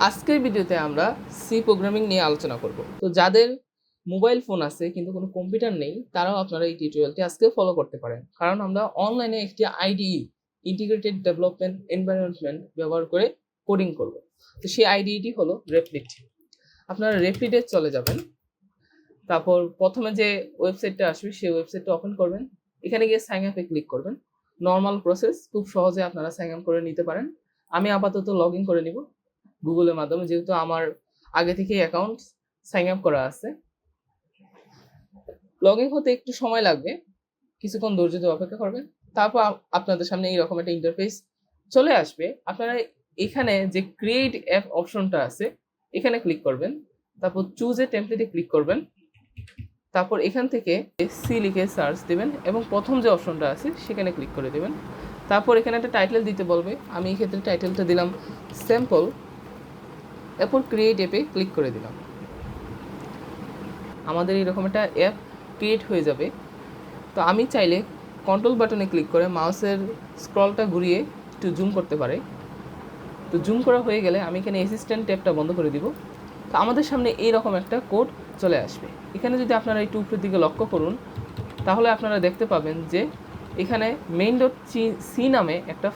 আজকের ভিডিওতে আমরা সি প্রোগ্রামিং নিয়ে আলোচনা করব। তো যাদের মোবাইল ফোন আছে কিন্তু কোনো কম্পিউটার নেই, তারাও আপনারা এই টিউটোরিয়ালটি আজকে ফলো করতে পারেন, কারণ আমরা অনলাইনে একটি আইডিই ইন্টিগ্রেটেড ডেভেলপমেন্ট এনভায়রনমেন্ট ব্যবহার করে কোডিং করব। তো সেই আইডিইটি হলো রেপলিট। আপনারা রেপলিটে চলে যাবেন, তারপর প্রথমে যে ওয়েবসাইটটা আসবে সেই ওয়েবসাইটটা ওপেন করবেন। এখানে গিয়ে সাইন আপে ক্লিক করবেন। নর্মাল প্রসেস, খুব সহজে আপনারা সাইন আপ করে নিতে পারেন। আমি আপাতত লগ ইন করে নিব গুগলের মাধ্যমে, যেহেতু আমার আগে থেকেই অ্যাকাউন্ট সাইন আপ করা আছে। লগ ইন হতে একটু সময় লাগবে, কিছুক্ষণ ধৈর্য ধরে অপেক্ষা করবেন। তারপর আপনাদের সামনে এইরকম একটা ইন্টারফেস চলে আসবে। আপনারা এখানে যে ক্রিয়েট অ্যাপ অপশনটা আছে এখানে ক্লিক করবেন, তারপর চুজ এ টেমপ্লেটে ক্লিক করবেন। তারপর এখান থেকে সি লিখে সার্চ দেবেন এবং প্রথম যে অপশনটা আছে সেখানে ক্লিক করে দেবেন। তারপর এখানে একটা টাইটেল দিতে বলবে, আমি এই ক্ষেত্রে টাইটেলটা দিলাম স্যাম্পল। এরপর ক্রিয়েট অ্যাপে ক্লিক করে দিলাম। আমাদের এরকম একটা অ্যাপ ক্রিয়েট হয়ে যাবে। তো আমি চাইলে কন্ট্রোল বাটনে ক্লিক করে মাউসের স্ক্রলটা ঘুরিয়ে একটু জুম করতে পারি। তো জুম করা হয়ে গেলে আমি এখানে অ্যাসিস্ট্যান্ট ট্যাবটা বন্ধ করে দিব। তো আমাদের সামনে এইরকম একটা কোড চলে আসবে। এখানে যদি আপনারা একটু উপরের দিকে লক্ষ্য করুন, তাহলে আপনারা দেখতে পাবেন যে এখানে main.c নামে একটা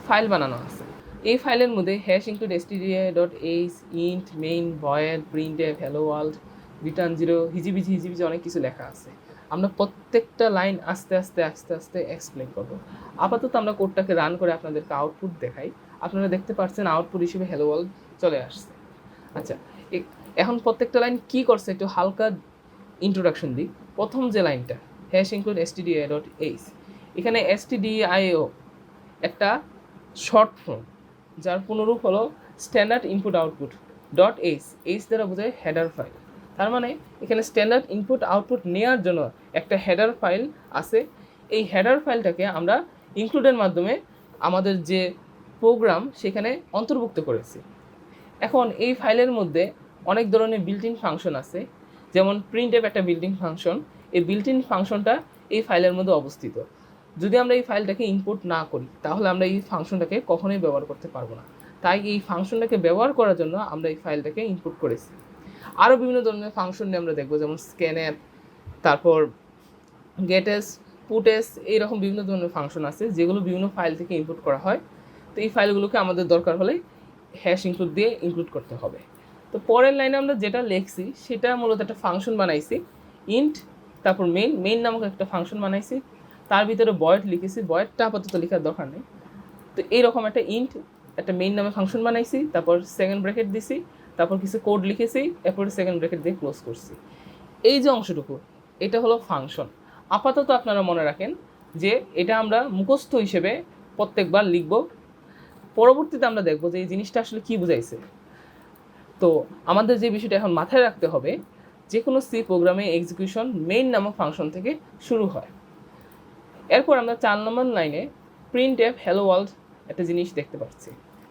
ফাইল বানানো আছে। এই ফাইলের মধ্যে #include_stdia.h int main void printf hello world return 0 হিজিবিজি অনেক কিছু লেখা আছে। আমরা প্রত্যেকটা লাইন আস্তে আস্তে এক্সপ্লেন করব। আপাতত আমরা কোডটাকে রান করে আপনাদেরকে আউটপুট দেখাই। আপনারা দেখতে পাচ্ছেন আউটপুট হিসেবে hello world চলে আসছে। আচ্ছা, এখন প্রত্যেকটা লাইন কি করছে একটু হালকা ইন্ট্রোডাকশন দিই। প্রথম যে লাইনটা #include_stdia.h, এখানে stdio একটা শর্ট ফর্ম, যার পুনরূপ হলো standard input output dot H দ্বারা বোঝায় হেডার ফাইল। তার মানে এখানে স্ট্যান্ডার্ড ইনপুট আউটপুট নেওয়ার জন্য একটা হেডার ফাইল আছে। এই হেডার ফাইলটাকে আমরা ইনক্লুডের মাধ্যমে আমাদের যে প্রোগ্রাম সেখানে অন্তর্ভুক্ত করেছি। এখন এই ফাইলের মধ্যে অনেক ধরনের বিল্ট ইন ফাংশন আছে, যেমন প্রিন্টএফ একটা বিল্ট ইন ফাংশন। এই বিল্ট ইন ফাংশনটা এই ফাইলের মধ্যে অবস্থিত। যদি আমরা এই ফাইলটাকে ইনপুট না করি তাহলে আমরা এই ফাংশনটাকে কখনোই ব্যবহার করতে পারবো না। তাই এই ফাংশনটাকে ব্যবহার করার জন্য আমরা এই ফাইলটাকে ইনপুট করেছি। আরও বিভিন্ন ধরনের ফাংশন নিয়ে আমরা দেখবো, যেমন স্ক্যানএফ, তারপর গেটএস, পুটেস, এইরকম বিভিন্ন ধরনের ফাংশন আছে যেগুলো বিভিন্ন ফাইল থেকে ইনপুট করা হয়। তো এই ফাইলগুলোকে আমাদের দরকার হলে #include দিয়ে ইনক্লুড করতে হবে। তো পরের লাইনে আমরা যেটা লিখছি সেটা মূলত একটা ফাংশন বানাইছি ইন্ট, তারপর মেইন নামক একটা ফাংশন বানাইছি, তার ভিতরে ভয়েড লিখেছি। ভয়েডটা আপাতত লেখার দরকার নেই। তো এইরকম একটা ইন্ট একটা মেইন নামে ফাংশন বানাইছি, তারপর সেকেন্ড ব্র্যাকেট দিছি, তারপর কিছু কোড লিখেছি, এরপর সেকেন্ড ব্র্যাকেট দিয়ে ক্লোজ করছি। এই যে অংশটুকু এটা হলো ফাংশন। আপাতত আপনারা মনে রাখেন যে এটা আমরা মুখস্থ হিসেবে প্রত্যেকবার লিখব, পরবর্তীতে আমরা দেখব যে এই জিনিসটা আসলে কী বুঝাইছে। তো আমাদের যে বিষয়টা এখন মাথায় রাখতে হবে, যে কোনো সি প্রোগ্রামে এক্সিকিউশন মেইন নামক ফাংশন থেকে শুরু হয়। এরপর আমরা 4 নম্বর লাইনে প্রিন্টএফ হ্যালো ওয়ার্ল্ড একটা জিনিস দেখতে পাচ্ছি।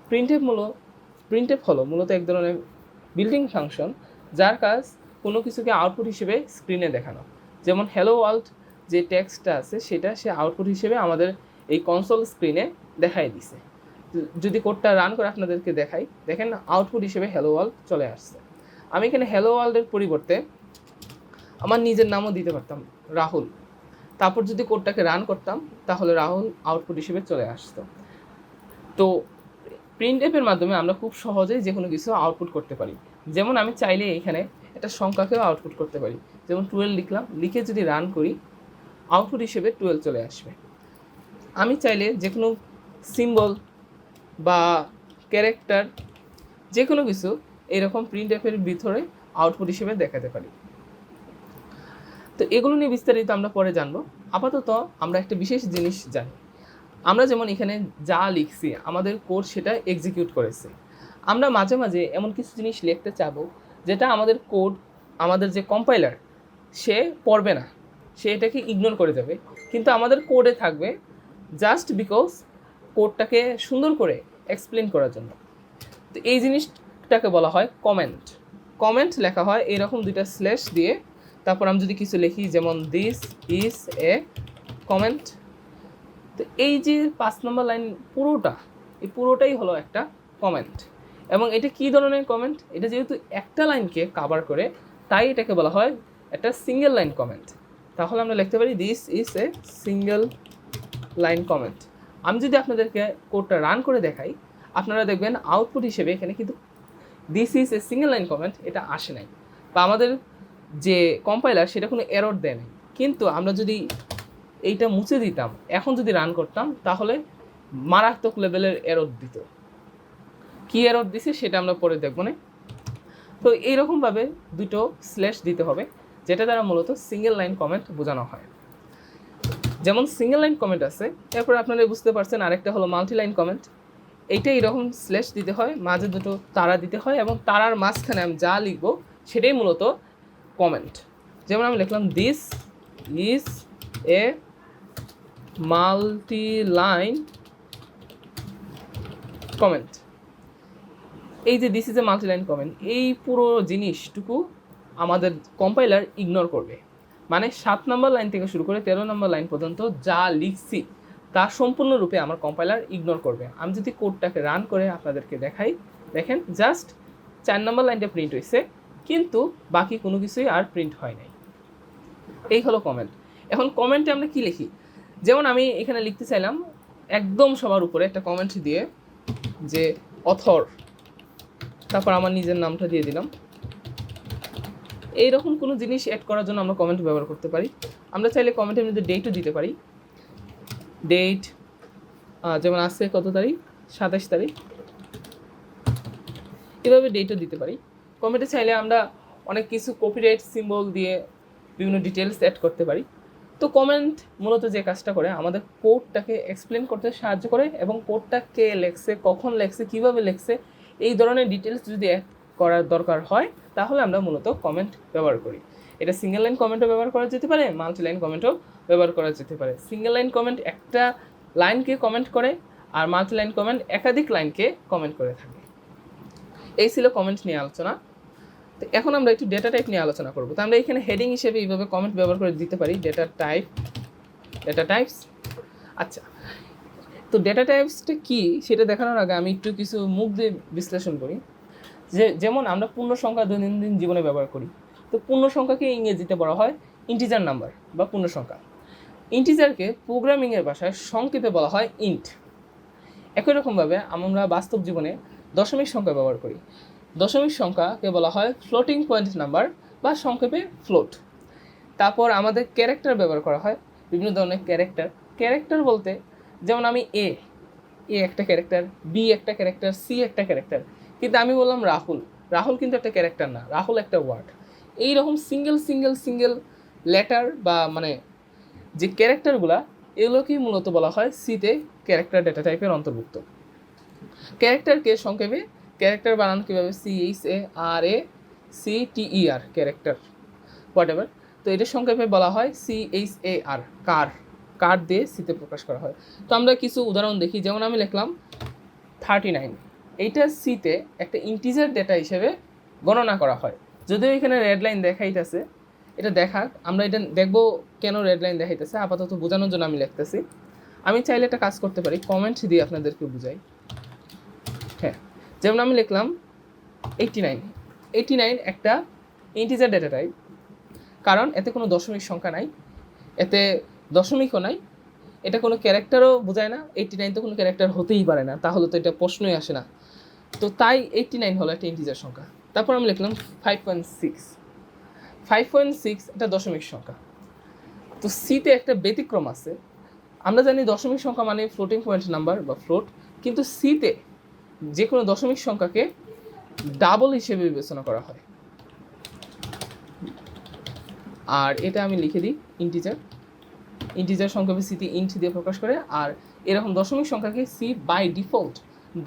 প্রিন্টএফ হলো মূলত এক ধরনের বিল্ডিং ফাংশন, যার কাজ কোনো কিছুকে আউটপুট হিসেবে স্ক্রিনে দেখানো। যেমন হ্যালো ওয়ার্ল্ড যে টেক্সটটা আছে সেটা সে আউটপুট হিসেবে আমাদের এই কনসোল স্ক্রিনে দেখাই দিছে। যদি কোডটা রান করে আপনাদেরকে দেখাই, দেখেন আউটপুট হিসেবে হ্যালো ওয়ার্ল্ড চলে আসছে। আমি এখানে হ্যালো ওয়ার্ল্ডের পরিবর্তে আমার নিজের নামও দিতে পারতাম, রাহুল। তারপর যদি কোডটাকে রান করতাম তাহলে রাহুল আউটপুট হিসেবে চলে আসতো। তো প্রিন্টএফের মাধ্যমে আমরা খুব সহজেই যে কোনো কিছু আউটপুট করতে পারি। যেমন আমি চাইলে এখানে একটা সংখ্যাকেও আউটপুট করতে পারি, যেমন 12 লিখলাম, লিখে যদি রান করি আউটপুট হিসেবে 12 চলে আসবে। আমি চাইলে যে কোনো সিম্বল বা ক্যারেক্টার যে কোনো কিছু এরকম প্রিন্টএফের ভিতরে আউটপুট হিসেবে দেখাতে পারি। তো এগুলো নিয়ে বিস্তারিত আমরা পরে জানবো। আপাতত আমরা একটা বিশেষ জিনিস জানি। আমরা যেমন এখানে যা লিখছি আমাদের কোড সেটা এক্সিকিউট করেছে। আমরা মাঝে মাঝে এমন কিছু জিনিস লিখতে চাবো যেটা আমাদের কোড, আমাদের যে কম্পাইলার সে পড়বে না, সে এটাকে ইগনোর করে যাবে, কিন্তু আমাদের কোডে থাকবে জাস্ট বিকজ কোডটাকে সুন্দর করে এক্সপ্লেন করার জন্য। তো এই জিনিসটাকে বলা হয় কমেন্ট। কমেন্ট লেখা হয় এরকম দুইটা স্ল্যাশ দিয়ে, তারপর আমি যদি কিছু লিখি যেমন দিস ইজ এ কমেন্ট। তো এই যে 5 নম্বর লাইন পুরোটাই হলো একটা কমেন্ট। এবং এটা কী ধরনের কমেন্ট, এটা যেহেতু একটা লাইনকে কাভার করে তাই এটাকে বলা হয় একটা সিঙ্গেল লাইন কমেন্ট। তাহলে আমরা লিখতে পারি this is a single line comment. আমি যদি আপনাদেরকে কোডটা রান করে দেখাই, আপনারা দেখবেন আউটপুট হিসেবে এখানে কিন্তু this is a single line comment এটা আসে নাই, বা আমাদের যে কম্পাইলার সেটা কোনো এরর দেয় নাই। কিন্তু আমরা যদি এইটা মুছে দিতাম, এখন যদি রান করতাম, তাহলে মারাত্মক লেভেলের এরর দিত। কী এরর দিছে সেটা আমরা পরে দেখব না। তো এইরকমভাবে দুটো স্ল্যাশ দিতে হবে, যেটা দ্বারা মূলত সিঙ্গেল লাইন কমেন্ট বোঝানো হয়। যেমন সিঙ্গেল লাইন কমেন্ট আছে, এরপর আপনারা বুঝতে পারছেন আরেকটা হলো মাল্টি লাইন কমেন্ট। এইটা এরকম স্ল্যাশ দিতে হয়, মাঝে দুটো তারা দিতে হয়, এবং তারার মাঝখানে আমি যা লিখব সেটাই মূলত কমেন্ট। যেমন আমি লিখলাম this is a multi line comment. এই যে this is a multi line comment, এই পুরো জিনিসটুকু আমাদের কম্পাইলার ইগনোর করবে। মানে 7 নম্বর লাইন থেকে শুরু করে 13 নম্বর লাইন পর্যন্ত যা লিখছি তা সম্পূর্ণরূপে আমার কম্পাইলার ইগনোর করবে। আমি যদি কোডটাকে রান করে আপনাদেরকে দেখাই, দেখেন জাস্ট 4 নম্বর লাইনটা প্রিন্ট হয়েছে, কিন্তু বাকি কোনো কিছুই আর প্রিন্ট হয় নাই। এই হলো কমেন্ট। এখন কমেন্টে আমরা কি লিখি, যেমন আমি এখানে লিখতে চাইলাম একদম সবার উপরে একটা কমেন্ট দিয়ে যে অথর, তারপর আমার নিজের নামটা দিয়ে দিলাম। এইরকম কোনো জিনিস অ্যাড করার জন্য আমরা কমেন্ট ব্যবহার করতে পারি। আমরা চাইলে কমেন্টের মধ্যে ডেটও দিতে পারি। ডেট যেমন আজকে কত তারিখ, 27 তারিখ, এভাবে ডেটও দিতে পারি। কমেন্টে চাইলে আমরা অনেক কিছু কপিরাইট সিম্বল দিয়ে বিভিন্ন ডিটেলস অ্যাড করতে পারি। তো কমেন্ট মূলত যে কাজটা করে আমাদের কোডটাকে এক্সপ্লেন করতে সাহায্য করে, এবং কোডটা কে লেখছে, কখন লেখছে, কীভাবে লেখছে, এই ধরনের ডিটেলস যদি অ্যাড করার দরকার হয় তাহলে আমরা মূলত কমেন্ট ব্যবহার করি। এটা সিঙ্গেল লাইন কমেন্টও ব্যবহার করা যেতে পারে, মাল্টি লাইন কমেন্টও ব্যবহার করা যেতে পারে। সিঙ্গেল লাইন কমেন্ট একটা লাইনকে কমেন্ট করে, আর মাল্টি লাইন কমেন্ট একাধিক লাইনকে কমেন্ট করে থাকে। এই ছিল কমেন্ট নিয়ে আলোচনা। তো এখন আমরা একটু ডেটা টাইপ নিয়ে আলোচনা করব। তো আমরা এখানে হেডিং হিসেবে এইভাবে কমেন্ট ব্যবহার করে দিতে পারি, ডেটা টাইপস। আচ্ছা, তো ডেটা টাইপসটা কী সেটা দেখানোর আগে আমি একটু কিছু মুখ দিয়ে বিশ্লেষণ করি। যেমন আমরা পূর্ণ সংখ্যা দৈনন্দিন জীবনে ব্যবহার করি। তো পূর্ণ সংখ্যাকে ইংরেজিতে বলা হয় ইন্টিজার নাম্বার বা পূর্ণ সংখ্যা। ইন্টিজারকে প্রোগ্রামিংয়ের ভাষায় সংক্ষেপে বলা হয় ইন্ট। একই রকমভাবে আমরা বাস্তব জীবনে দশমিক সংখ্যা ব্যবহার করি। দশমিক সংখ্যাকে বলা হয় ফ্লোটিং পয়েন্ট নাম্বার বা সংক্ষেপে ফ্লোট। তারপর আমাদের ক্যারেক্টার ব্যবহার করা হয়, বিভিন্ন ধরনের ক্যারেক্টার বলতে যেমন আমি এ একটা ক্যারেক্টার, বি একটা ক্যারেক্টার, সি একটা ক্যারেক্টার, কিন্তু আমি বললাম রাহুল কিন্তু একটা ক্যারেক্টার না, রাহুল একটা ওয়ার্ড। এইরকম সিঙ্গেল লেটার বা মানে যে ক্যারেক্টারগুলা, এগুলোকেই মূলত বলা হয় সিতে ক্যারেক্টার ডেটা টাইপের অন্তর্ভুক্ত। ক্যারেক্টারকে সংক্ষেপে ক্যারেক্টার বানানো কীভাবে, CHARACTER ক্যারেক্টার হোয়াটএভার। তো এটা সংক্ষেপে বলা হয় CHAR কার দিয়ে সিতে প্রকাশ করা হয়। তো আমরা কিছু উদাহরণ দেখি। যেমন আমি লিখলাম 39, এইটা সিতে একটা ইন্টিজার ডেটা হিসেবে গণনা করা হয়। যদিও এখানে রেড লাইন দেখাইতেছে, এটা দেখাক, আমরা এটা দেখব কেন রেড লাইন দেখাইতেছে, আপাতত বোঝানোর জন্য আমি লিখতেছি। আমি চাইলে একটা কাজ করতে পারি, কমেন্ট দিয়ে আপনাদেরকে বুঝাই। হ্যাঁ, যেমন আমি লিখলাম 89 একটা ইন্টিজার ডেটা টাইপ, কারণ এতে কোনো দশমিক সংখ্যা নাই, এতে দশমিকও নাই, এটা কোনো ক্যারেক্টারও বোঝায় না। 89 তো কোনো ক্যারেক্টার হতেই পারে না, তাহলে তো এটা প্রশ্নই আসে না। তো তাই 89 হলো একটা ইন্টিজার সংখ্যা। তারপর আমি লিখলাম 5.6 একটা দশমিক সংখ্যা। তো সিতে একটা ব্যতিক্রম আছে। আমরা জানি দশমিক সংখ্যা মানে ফ্লোটিং পয়েন্ট নাম্বার বা ফ্লোট, কিন্তু সিতে যে কোনো দশমিক সংখ্যাকে ডাবল হিসেবে বিবেচনা করা হয়। আর এটা আমি লিখে দিই ইন্টিজার সংখ্যাকে সিতে ইন্ট দিয়ে প্রকাশ করে, আর এরকম দশমিক সংখ্যাকে সি বাই ডিফল্ট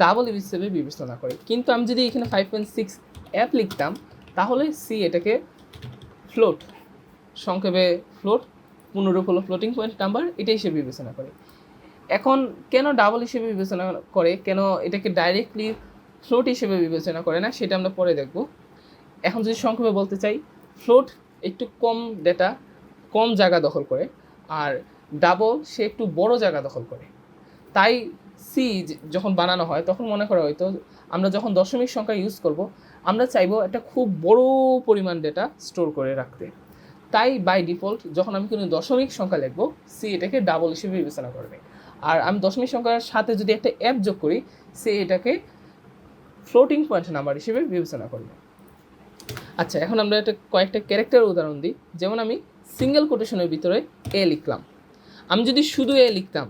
ডাবল হিসেবে বিবেচনা করে। কিন্তু আমি যদি এখানে 5.6 অ্যাপ লিখতাম, তাহলে সি এটাকে ফ্লোট, সংক্ষেপে ফ্লোট, পূর্ণরূপ হলো ফ্লোটিং পয়েন্ট নাম্বার, এটা হিসেবে বিবেচনা করে। এখন কেন ডাবল হিসেবে বিবেচনা করে, কেন এটাকে ডাইরেক্টলি ফ্লোট হিসেবে বিবেচনা করে না, সেটা আমরা পরে দেখব। এখন যদি সংক্ষেপে বলতে চাই, ফ্লোট একটু কম ডেটা, কম জায়গা দখল করে, আর ডাবল সে একটু বড় জায়গা দখল করে। তাই সি যখন বানানো হয় তখন মনে করা হয়তো আমরা যখন দশমিক সংখ্যা ইউজ করব আমরা চাইবো একটা খুব বড় পরিমাণ ডেটা স্টোর করে রাখতে। তাই বাই ডিফল্ট যখন আমি কোনো দশমিক সংখ্যা লিখবো সি এটাকে ডাবল হিসেবে বিবেচনা করবে। আর আমি দশমিক সংখ্যার সাথে যদি একটা অ্যাপ যোগ করি সে এটাকে ফ্লোটিং পয়েন্ট নাম্বার হিসেবে বিবেচনা করবে। আচ্ছা, এখন আমরা কয়েকটা ক্যারেক্টার উদাহরণ দিই। যেমন আমি সিঙ্গেল কোটেশনের ভিতরে এ লিখলাম। আমি যদি শুধু এ লিখতাম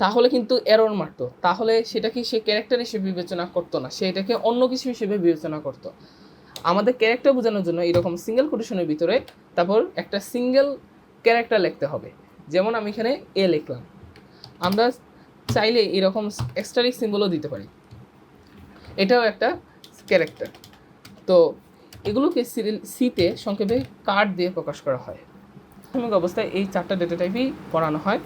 তাহলে কিন্তু এরর মারতো, তাহলে সেটাকে সে ক্যারেক্টার হিসেবে বিবেচনা করতো না, সে এটাকে অন্য কিছু হিসেবে বিবেচনা করতো। আমাদের ক্যারেক্টার বোঝানোর জন্য এরকম সিঙ্গেল কোটেশনের ভিতরে তারপর একটা সিঙ্গেল ক্যারেক্টার লিখতে হবে। যেমন আমি এখানে এ লিখলাম, আমরা চাইলে এরকম এক্সট্রারিক সিম্বলও দিতে পারি, এটাও একটা ক্যারেক্টার। তো এগুলোকে সিতে সংক্ষেপে কার্ড দিয়ে প্রকাশ করা হয়। প্রাথমিক অবস্থায় এই 4টা ডেটা টাইপই পড়ানো হয়।